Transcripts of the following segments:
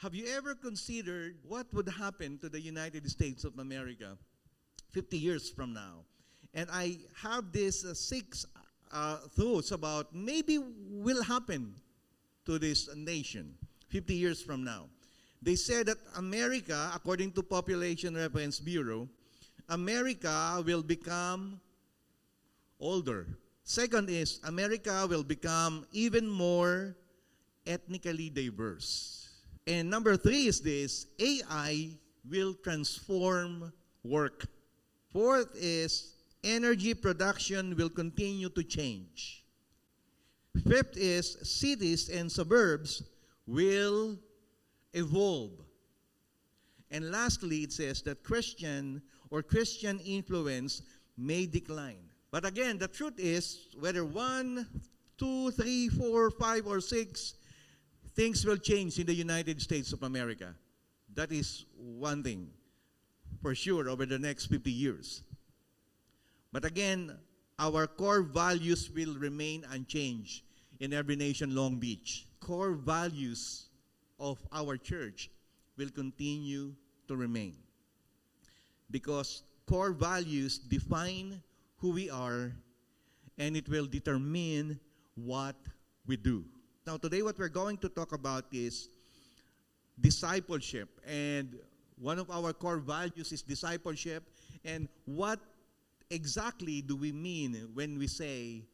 Have you ever considered what would happen to the United States of America 50 years from now? And I have these six thoughts about maybe will happen to this nation 50 years from now. They said that America, according to Population Reference Bureau, America will become older. Second is, America will become even more ethnically diverse. And number three is this, AI will transform work. Fourth is, energy production will continue to change. Fifth is, cities and suburbs will evolve. And lastly, it says that Christian influence may decline. But again, the truth is, whether 1, 2, 3, 4, 5, or 6, things will change in the United States of America. That is one thing for sure over the next 50 years. But again, our core values will remain unchanged in Every Nation Long Beach. Core values of our church will continue to remain. Because core values define who we are, and it will determine what we do. Now, today what we're going to talk about is discipleship. And one of our core values is discipleship. And what exactly do we mean when we say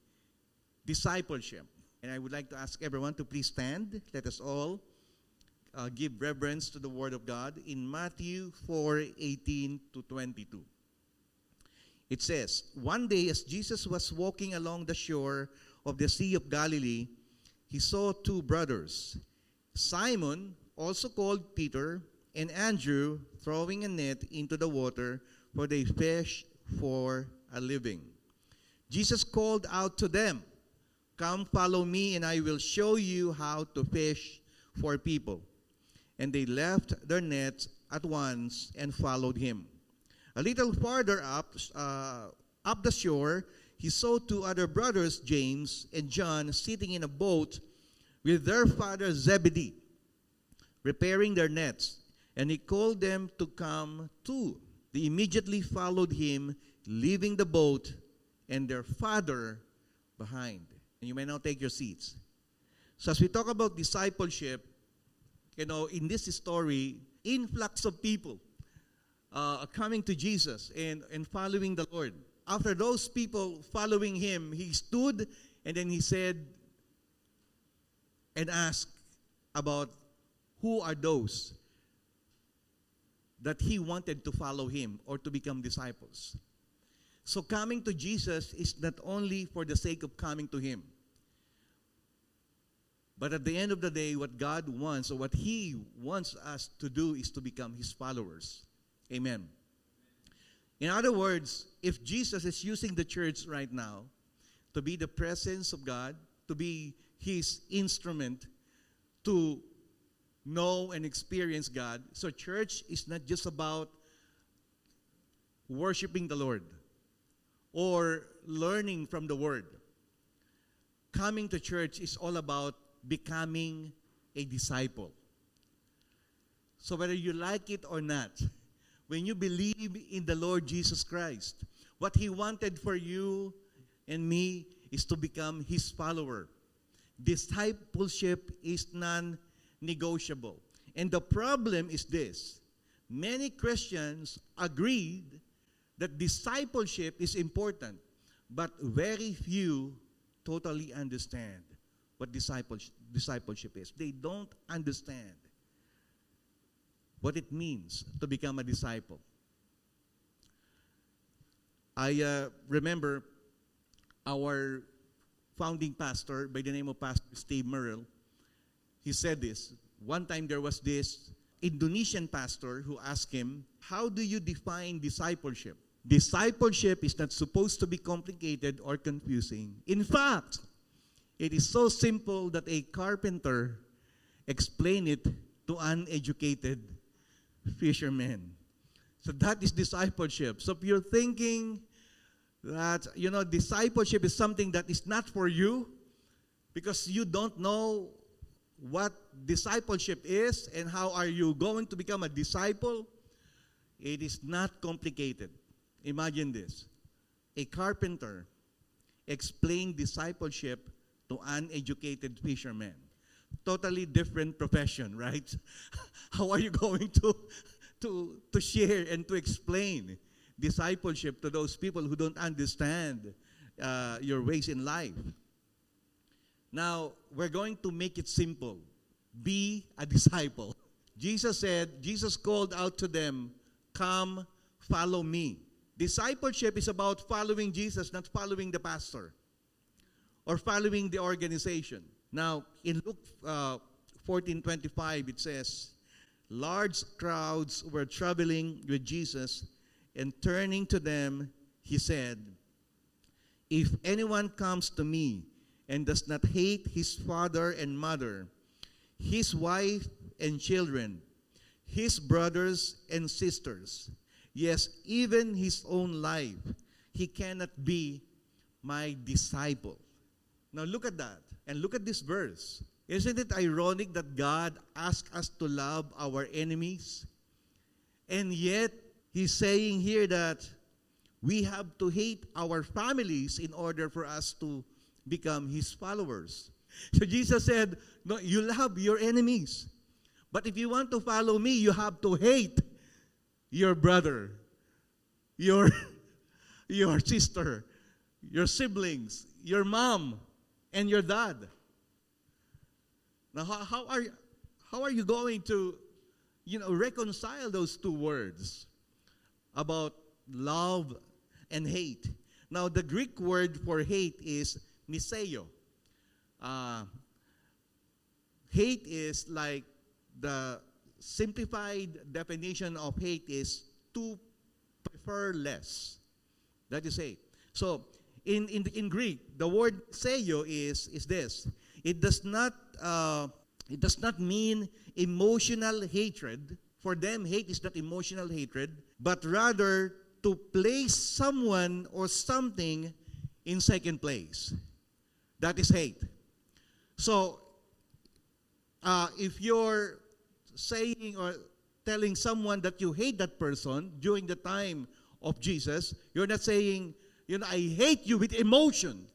discipleship? And I would like to ask everyone to please stand. Let us all give reverence to the Word of God in Matthew 4:18 to 22. It says, "One day as Jesus was walking along the shore of the Sea of Galilee, he saw two brothers, Simon, also called Peter, and Andrew, throwing a net into the water, for they fish for a living. Jesus called out to them, 'Come, follow me, and I will show you how to fish for people.' And they left their nets at once and followed him. A little farther up the shore, he saw two other brothers, James and John, sitting in a boat with their father Zebedee, repairing their nets. And he called them to come too. They immediately followed him, leaving the boat and their father behind." And you may now take your seats. So as we talk about discipleship, in this story, influx of people coming to Jesus and following the Lord. After those people following him, he stood and then he said and asked about who are those that he wanted to follow him or to become disciples. So coming to Jesus is not only for the sake of coming to him, but at the end of the day, what God wants or what he wants us to do is to become his followers. Amen. In other words, if Jesus is using the church right now to be the presence of God, to be his instrument to know and experience God, so church is not just about worshiping the Lord or learning from the Word. Coming to church is all about becoming a disciple. So whether you like it or not, when you believe in the Lord Jesus Christ, what he wanted for you and me is to become his follower. Discipleship is non-negotiable. And the problem is this: many Christians agreed that discipleship is important, but very few totally understand what discipleship is. They don't understand what it means to become a disciple. I remember our founding pastor by the name of Pastor Steve Merrill. He said this. One time there was this Indonesian pastor who asked him, "How do you define discipleship?" Discipleship is not supposed to be complicated or confusing. In fact, it is so simple that a carpenter explained it to uneducated fishermen. So that is discipleship. So if you're thinking that, discipleship is something that is not for you because you don't know what discipleship is and how are you going to become a disciple, it is not complicated. Imagine this. A carpenter explained discipleship to uneducated fishermen. Totally different profession, right? How are you going to share and to explain discipleship to those people who don't understand your ways in life? Now, we're going to make it simple. Be a disciple. Jesus called out to them, "Come, follow me." Discipleship is about following Jesus, not following the pastor or following the organization. Now, in Luke 14:25, it says, large crowds were traveling with Jesus, and turning to them, he said, "If anyone comes to me and does not hate his father and mother, his wife and children, his brothers and sisters, yes, even his own life, he cannot be my disciple." Now look at that, and look at this verse. Isn't it ironic that God asked us to love our enemies? And yet, He's saying here that we have to hate our families in order for us to become His followers. So Jesus said, no, you love your enemies. But if you want to follow me, you have to hate your brother, your sister, your siblings, your mom, and your dad. Now, how are you going to, reconcile those two words about love and hate? Now, the Greek word for hate is miseo. Hate is like the simplified definition of hate is to prefer less. That is hate. So, in Greek, the word seio is this. It does not mean emotional hatred. For them, hate is not emotional hatred, but rather to place someone or something in second place. That is hate. So, if you're saying or telling someone that you hate that person during the time of Jesus, you're not saying, I hate you with emotion.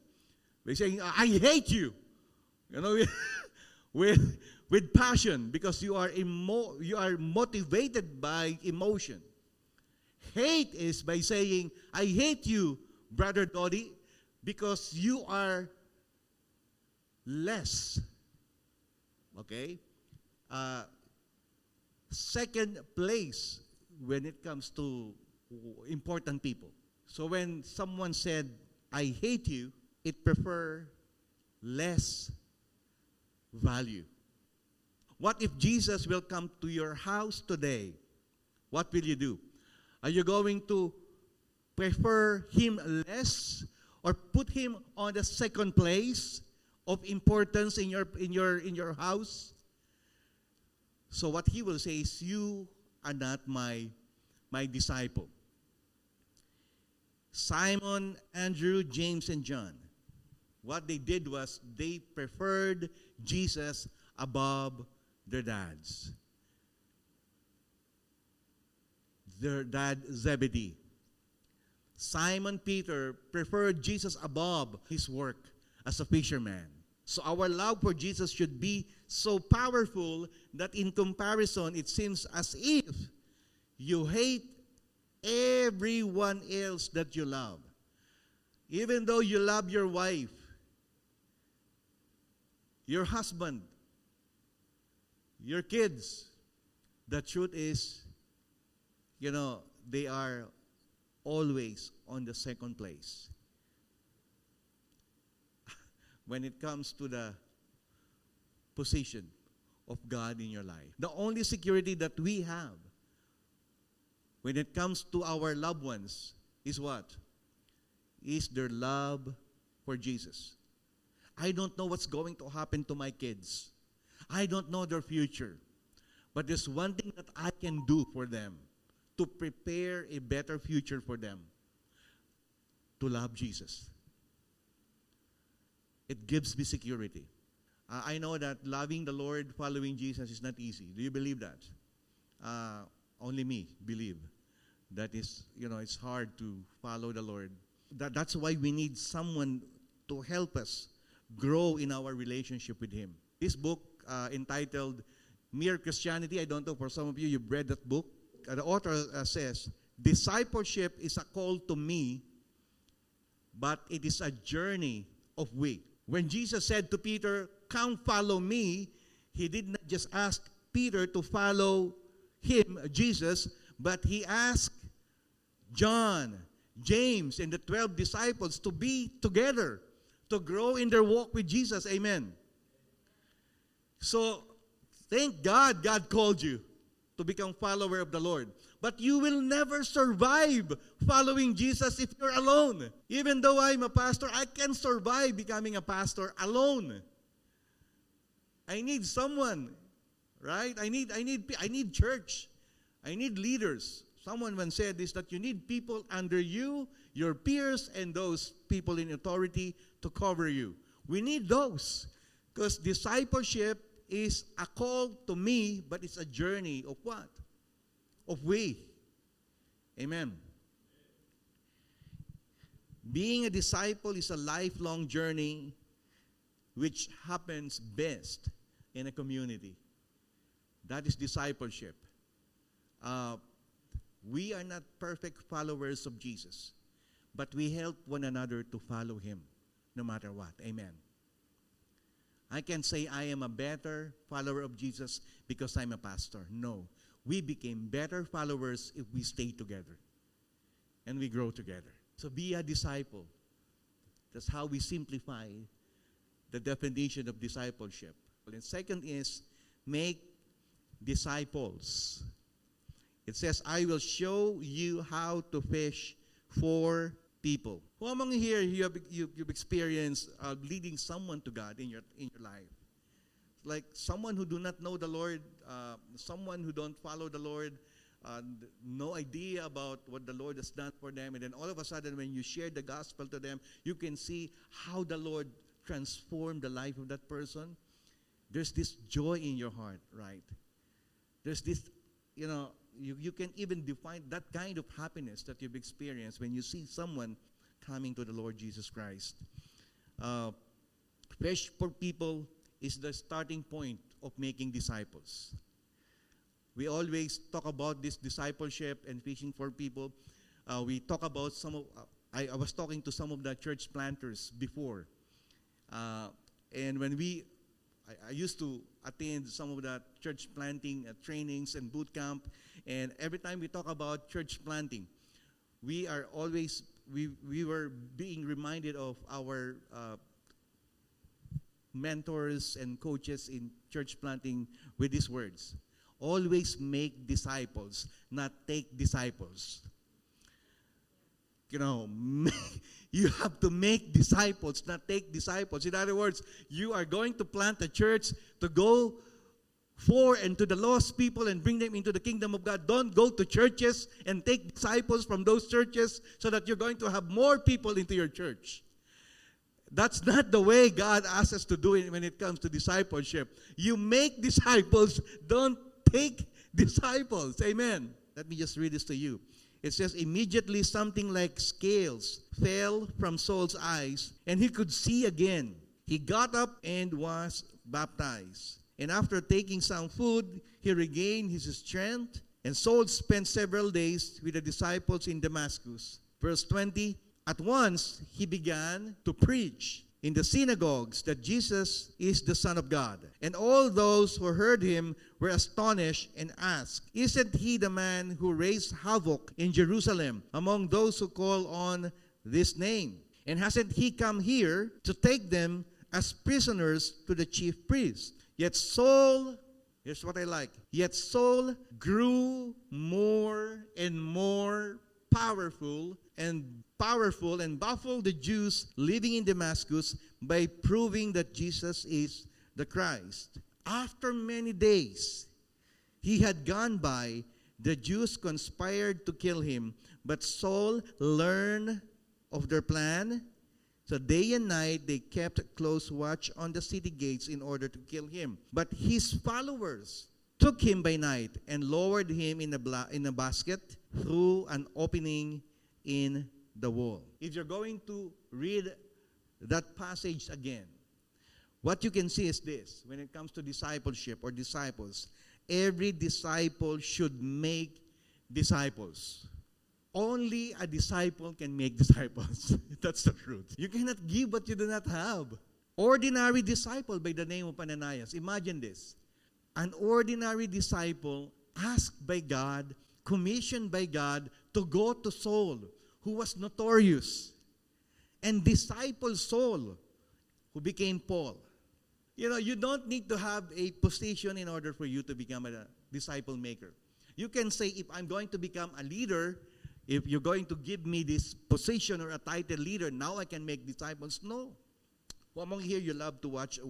We're saying, I hate you. With passion, because you are motivated by emotion. Hate is by saying, I hate you, Brother Dodi, because you are less. Okay? Second place when it comes to important people. So when someone said, I hate you, it prefer less value. What if Jesus will come to your house today? What will you do? Are you going to prefer Him less or put Him on the second place of importance in your house? So what He will say is, you are not my disciple. Simon, Andrew, James, and John, what they did was they preferred Jesus above their dads. Their dad, Zebedee. Simon Peter preferred Jesus above his work as a fisherman. So our love for Jesus should be so powerful that in comparison, it seems as if you hate everyone else that you love. Even though you love your wife, your husband, your kids, the truth is, they are always on the second place when it comes to the position of God in your life. The only security that we have when it comes to our loved ones is what? Is their love for Jesus. I don't know what's going to happen to my kids. I don't know their future. But there's one thing that I can do for them to prepare a better future for them. To love Jesus. It gives me security. I know that loving the Lord, following Jesus is not easy. Do you believe that? Only me believe that is, it's hard to follow the Lord. That's why we need someone to help us grow in our relationship with Him. This book entitled Mere Christianity, I don't know, for some of you, you've read that book. The author says, discipleship is a call to me, but it is a journey of we. When Jesus said to Peter, come follow me, He did not just ask Peter to follow Him, Jesus, but He asked John, James, and the 12 disciples to be together, to grow in their walk with Jesus. Amen. So, thank God, God called you to become follower of the Lord. But you will never survive following Jesus if you're alone. Even though I'm a pastor, I can survive becoming a pastor alone. I need someone, right? I need church. I need leaders. Someone once said this, that you need people under you, your peers, and those people in authority to cover you. We need those. Because discipleship is a call to me, but it's a journey of what? Of we. Amen. Being a disciple is a lifelong journey which happens best in a community. That is discipleship. We are not perfect followers of Jesus, but we help one another to follow Him no matter what. Amen. I can say I am a better follower of Jesus because I'm a pastor. No. We became better followers if we stay together and we grow together. So be a disciple. That's how we simplify the definition of discipleship. And second is make disciples. It says, I will show you how to fish for people. Who among you here you've experienced leading someone to God in your life? Like someone who do not know the Lord, someone who don't follow the Lord, no idea about what the Lord has done for them, and then all of a sudden when you share the gospel to them, you can see how the Lord transformed the life of that person. There's this joy in your heart, right? There's this, you can even define that kind of happiness that you've experienced when you see someone coming to the Lord Jesus Christ. Fish for people is the starting point of making disciples. We always talk about this discipleship and fishing for people. We talk about I was talking to some of the church planters before. And when I used to attend some of the church planting trainings and boot camp, and every time we talk about church planting, we were being reminded of our mentors and coaches in church planting with these words. Always make disciples, not take disciples. You have to make disciples, not take disciples. In other words, you are going to plant a church to go for and to the lost people and bring them into the kingdom of God. Don't go to churches and take disciples from those churches so that you're going to have more people into your church. That's not the way God asks us to do it when it comes to discipleship. You make disciples, don't take disciples. Amen. Let me just read this to you. It says, immediately something like scales fell from Saul's eyes, and he could see again. He got up and was baptized. And after taking some food, he regained his strength. And Saul spent several days with the disciples in Damascus. Verse 20, at once he began to preach in the synagogues that Jesus is the Son of God. And all those who heard him were astonished and asked, isn't he the man who raised havoc in Jerusalem among those who call on this name? And hasn't he come here to take them as prisoners to the chief priests? Yet Saul, here's what I like, yet Saul grew more and more powerful and baffled the Jews living in Damascus by proving that Jesus is the Christ. After many days he had gone by, the Jews conspired to kill him, but Saul learned of their plan. So day and night they kept close watch on the city gates in order to kill him. But his followers took him by night and lowered him in a basket through an opening in the wall. If you're going to read that passage again, what you can see is this. When it comes to discipleship or disciples, every disciple should make disciples. Only a disciple can make disciples. That's the truth. You cannot give what you do not have. Ordinary disciple by the name of Ananias. Imagine this. An ordinary disciple asked by God, commissioned by God to go to Saul, who was notorious, and disciple Saul, who became Paul. You know, you don't need to have a position in order for you to become a disciple maker. You can say, if I'm going to become a leader, if you're going to give me this position or a title leader, now I can make disciples. No. Who among here you love to watch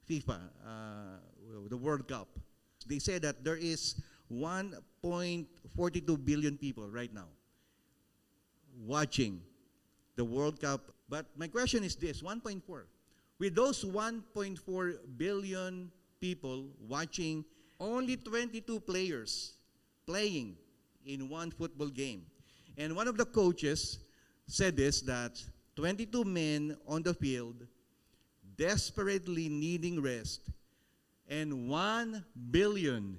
FIFA, the World Cup? They say that there is 1.42 billion people right now watching the World Cup. But my question is this, 1.4. With those 1.4 billion people watching, only 22 players playing in one football game. And one of the coaches said this, that 22 men on the field desperately needing rest, and 1 billion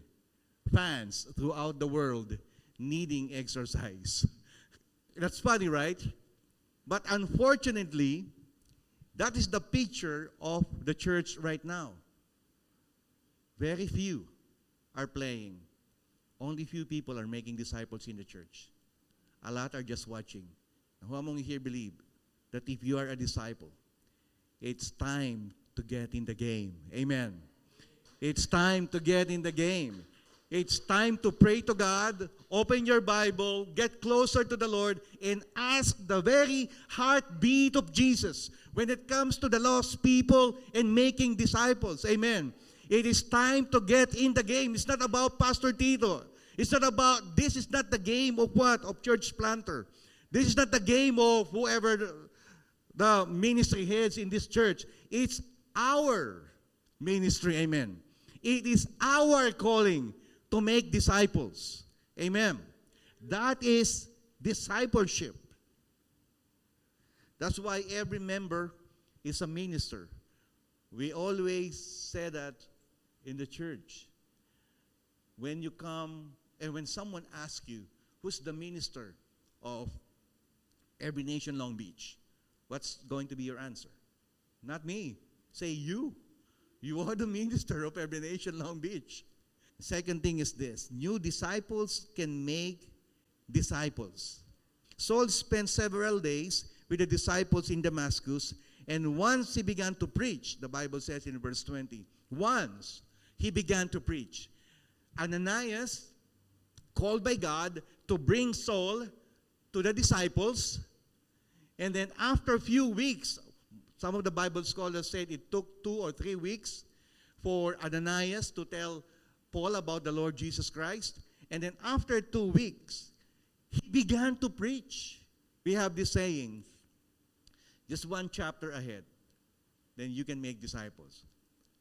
fans throughout the world needing exercise. That's funny, right? But unfortunately, that is the picture of the church right now. Very few are playing. Only few people are making disciples in the church. A lot are just watching. Who among you here believe that if you are a disciple, it's time to get in the game? Amen. It's time to get in the game. It's time to pray to God, open your Bible, get closer to the Lord, and ask the very heartbeat of Jesus when it comes to the lost people and making disciples. Amen. It is time to get in the game. It's not about Pastor Tito. It's not about, this is not the game of what? Of church planter. This is not the game of whoever the ministry heads in this church. It's our ministry. Amen. It is our calling to make disciples. Amen. That is discipleship. That's why every member is a minister. We always say that in the church. When you come and when someone asks you, who's the minister of Every Nation Long Beach? What's going to be your answer? Not me. Say you. You are the minister of Every Nation Long Beach. Second thing is this. New disciples can make disciples. Saul spent several days with the disciples in Damascus, and once he began to preach, the Bible says in verse 20, once he began to preach. Ananias, called by God to bring Saul to the disciples, and then after a few weeks, some of the Bible scholars said it took 2 or 3 weeks for Ananias to tell Paul about the Lord Jesus Christ. And then after 2 weeks, he began to preach. We have this saying, just one chapter ahead, then you can make disciples.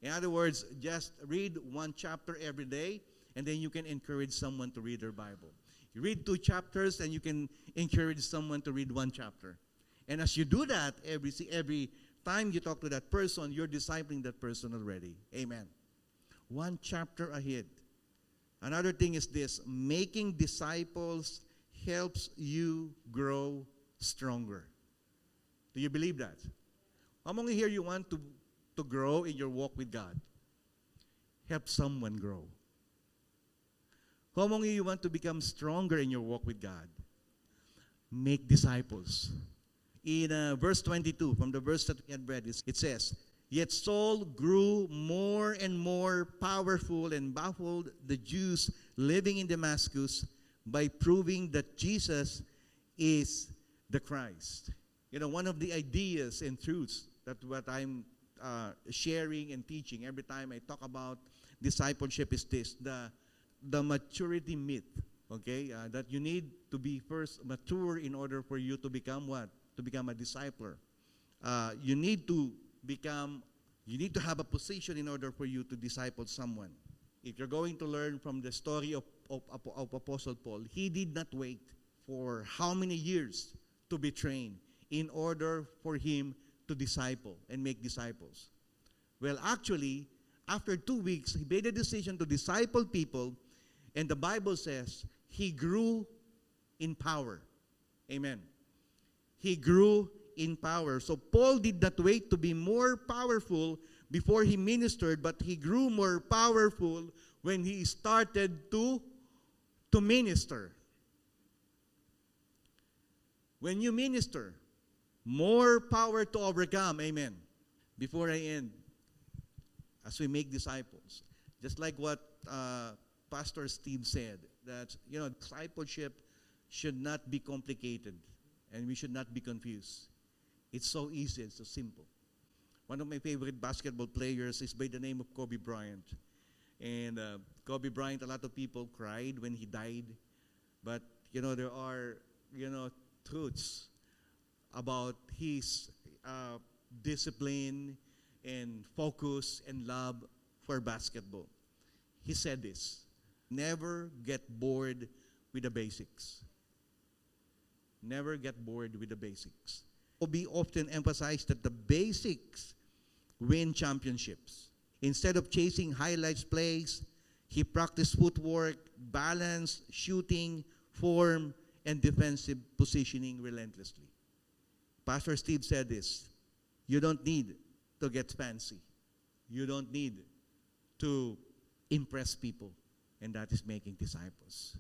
In other words, just read one chapter every day, and then you can encourage someone to read their Bible. You read 2 chapters, and you can encourage someone to read 1 chapter. And as you do that, every time you talk to that person, you're discipling that person already. Amen. 1 chapter ahead. Another thing is this, making disciples helps you grow stronger. Do you believe that? How many here you want to grow in your walk with God? Help someone grow. How many you want to become stronger in your walk with God? Make disciples. In verse 22, from the verse that we had read, it says, yet Saul grew more and more powerful and baffled the Jews living in Damascus by proving that Jesus is the Christ. You know, one of the ideas and truths that what I'm sharing and teaching every time I talk about discipleship is this, the maturity myth, okay? That you need to be first mature in order for you to become what? To become a discipler. you need to become, you need to have a position in order for you to disciple someone. If you're going to learn from the story of Apostle Paul, he did not wait for how many years to be trained in order for him to disciple and make disciples. Well, actually, after 2 weeks, he made a decision to disciple people, and the Bible says he grew in power. Amen. He grew in power. So Paul did not wait to be more powerful before he ministered, but he grew more powerful when he started to minister. When you minister, more power to overcome. Amen. Before I end, as we make disciples, just like what Pastor Steve said, that discipleship should not be complicated, and we should not be confused. It's so easy, it's so simple. One of my favorite basketball players is by the name of Kobe Bryant. And Kobe Bryant, a lot of people cried when he died. But, there are, truths about his discipline and focus and love for basketball. He said this: never get bored with the basics. Never get bored with the basics. Kobe often emphasized that the basics win championships. Instead of chasing highlights plays, he practiced footwork, balance, shooting, form, and defensive positioning relentlessly. Pastor Steve said this: you don't need to get fancy. You don't need to impress people. And that is making disciples.